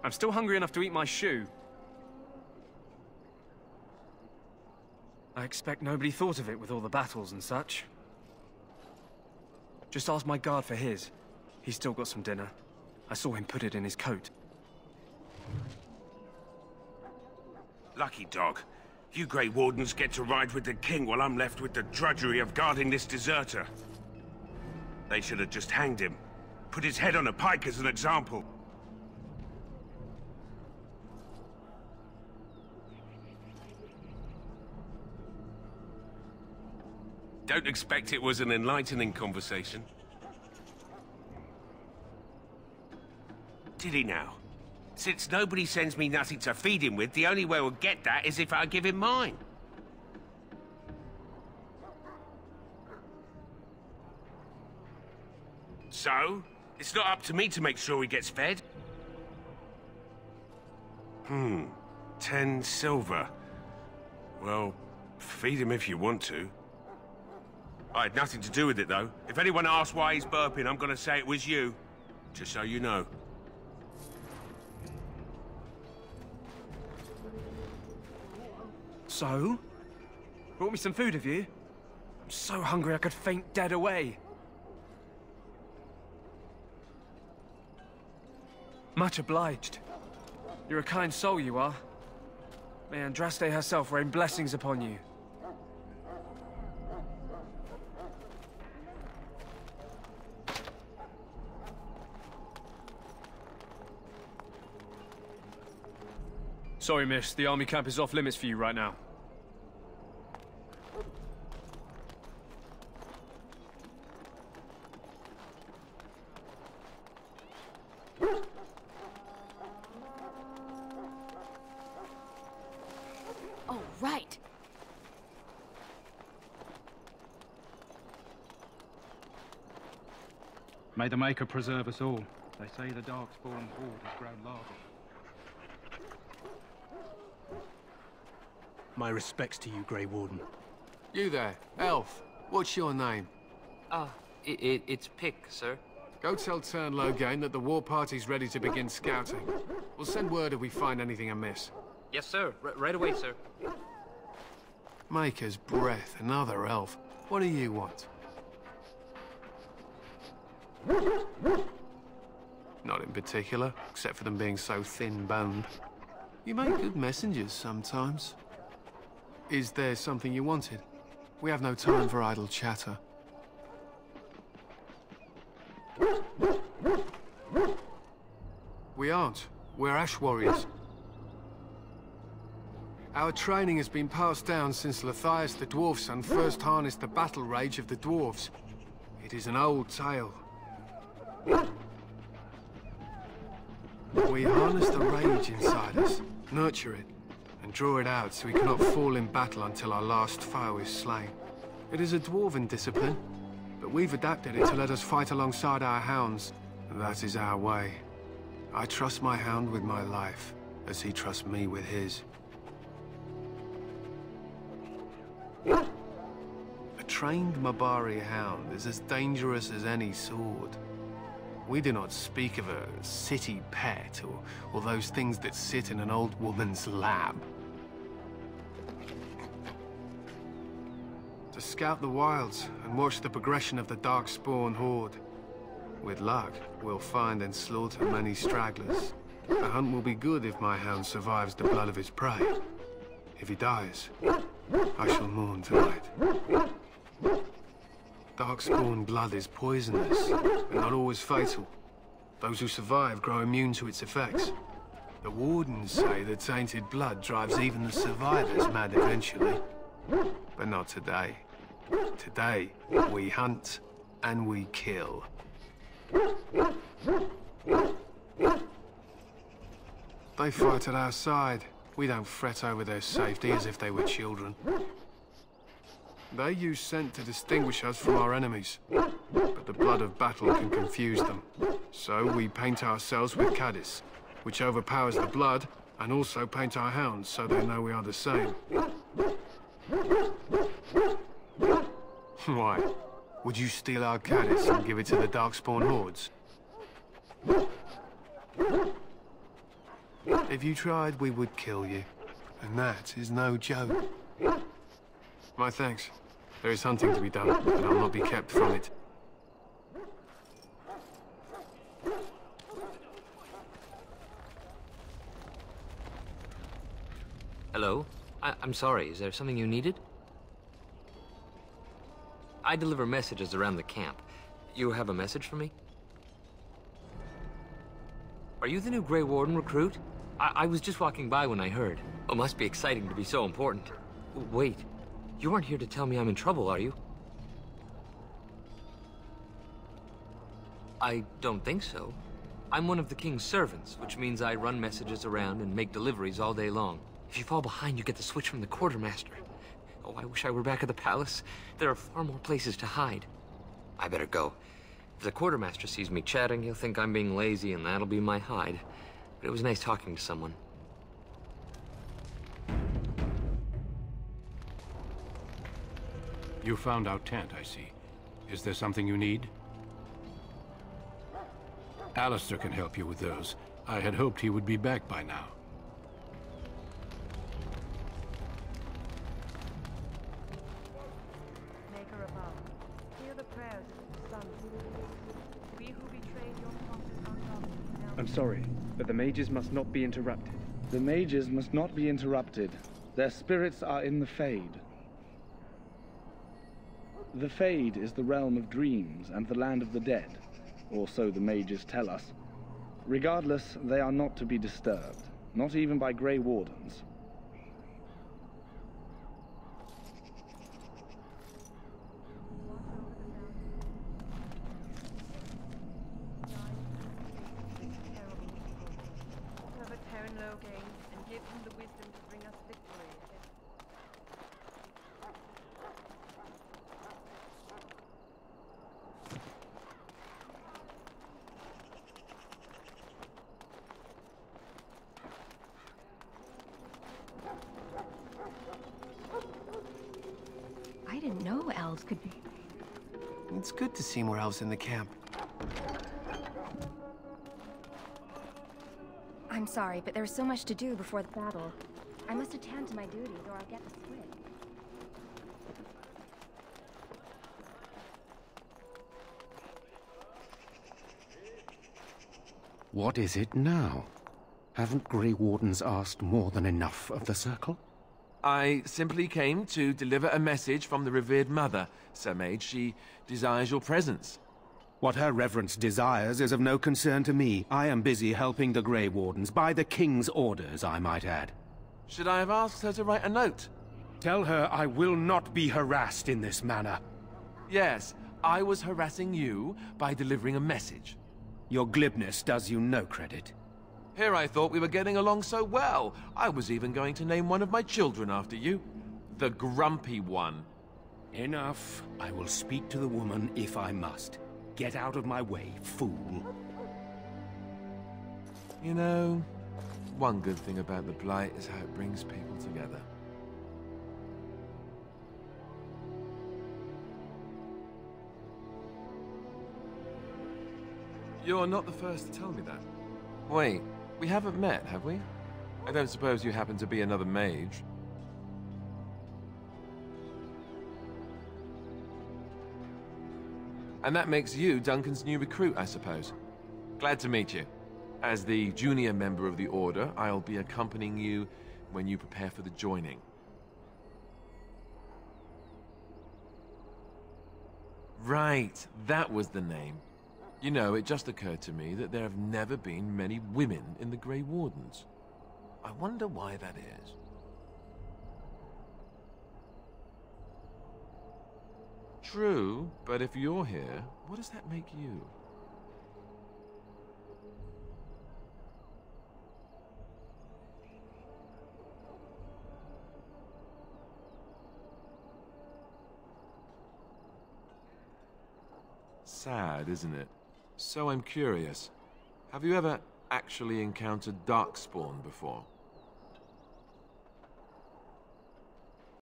I'm still hungry enough to eat my shoe. I expect nobody thought of it with all the battles and such. Just ask my guard for his. He's still got some dinner. I saw him put it in his coat. Lucky dog. You Grey Wardens get to ride with the king while I'm left with the drudgery of guarding this deserter. They should have just hanged him. Put his head on a pike as an example. Don't expect it was an enlightening conversation. Did he now? Since nobody sends me nothing to feed him with, the only way we'll get that is if I give him mine. So, it's not up to me to make sure he gets fed? 10 silver. Well, feed him if you want to. I had nothing to do with it, though. If anyone asks why he's burping, I'm gonna say it was you. Just so you know. So? Brought me some food, have you? I'm so hungry I could faint dead away. Much obliged. You're a kind soul, you are. May Andraste herself rain blessings upon you. Sorry, miss. The army camp is off limits for you right now. Oh, right. May the Maker preserve us all. They say the Darkspawn horde has grown larger. My respects to you, Grey Warden. You there, elf. What's your name? It's Pick, sir. Go tell Turn Logain that the war party's ready to begin scouting. We'll send word if we find anything amiss. Yes, sir. Right away, sir. Maker's breath, another elf. What do you want? Not in particular, except for them being so thin-boned. You make good messengers sometimes. Is there something you wanted? We have no time for idle chatter. We aren't. We're Ash Warriors. Our training has been passed down since Lathias the Dwarf Son first harnessed the battle rage of the dwarves. It is an old tale. We harness the rage inside us, nurture it, and draw it out so we cannot fall in battle until our last foe is slain. It is a dwarven discipline, but we've adapted it to let us fight alongside our hounds. That is our way. I trust my hound with my life, as he trusts me with his. A trained Mabari hound is as dangerous as any sword. We do not speak of a city pet or those things that sit in an old woman's lap. To scout the wilds and watch the progression of the Darkspawn horde. With luck, we'll find and slaughter many stragglers. The hunt will be good if my hound survives the blood of his prey. If he dies, I shall mourn tonight. Darkspawn blood is poisonous, but not always fatal. Those who survive grow immune to its effects. The Wardens say that tainted blood drives even the survivors mad eventually. But not today. Today, we hunt and we kill. They fight at our side. We don't fret over their safety as if they were children. They use scent to distinguish us from our enemies, but the blood of battle can confuse them. So we paint ourselves with caddis, which overpowers the blood, and also paint our hounds so they know we are the same. Why? Would you steal our caddis and give it to the Darkspawn hordes? If you tried, we would kill you. And that is no joke. My thanks. There is hunting to be done, but I'll not be kept from it. Hello? I'm sorry, is there something you needed? I deliver messages around the camp. You have a message for me? Are you the new Grey Warden recruit? I was just walking by when I heard. It must be exciting to be so important. Wait, you aren't here to tell me I'm in trouble, are you? I don't think so. I'm one of the King's servants, which means I run messages around and make deliveries all day long. If you fall behind, you get the switch from the quartermaster. Oh, I wish I were back at the palace. There are far more places to hide. I better go. If the quartermaster sees me chatting, he'll think I'm being lazy, and that'll be my hide. But it was nice talking to someone. You found our tent, I see. Is there something you need? Alistair can help you with those. I had hoped he would be back by now. Maker above, hear the prayers of the sons. We who betrayed your prophets are lost now. I'm sorry, but the mages must not be interrupted. The mages must not be interrupted. Their spirits are in the Fade. The Fade is the realm of dreams and the land of the dead, or so the mages tell us. Regardless, they are not to be disturbed, not even by Grey Wardens. And give him the wisdom to bring us victory. I didn't know elves could be... It's good to see more elves in the camp. I'm sorry, but there's so much to do before the battle. I must attend to my duties or I'll get the switch. What is it now? Haven't Grey Wardens asked more than enough of the Circle? I simply came to deliver a message from the revered mother, Sir Mage. She desires your presence. What her reverence desires is of no concern to me. I am busy helping the Grey Wardens, by the King's orders, I might add. Should I have asked her to write a note? Tell her I will not be harassed in this manner. Yes, I was harassing you by delivering a message. Your glibness does you no credit. Here I thought we were getting along so well. I was even going to name one of my children after you. The Grumpy One. Enough. I will speak to the woman if I must. Get out of my way, fool. You know, one good thing about the Blight is how it brings people together. You're not the first to tell me that. Wait, we haven't met, have we? I don't suppose you happen to be another mage. And that makes you Duncan's new recruit, I suppose. Glad to meet you. As the junior member of the Order, I'll be accompanying you when you prepare for the joining. Right, that was the name. You know, it just occurred to me that there have never been many women in the Grey Wardens. I wonder why that is. True, but if you're here, what does that make you? Sad, isn't it? So I'm curious. Have you ever actually encountered Darkspawn before?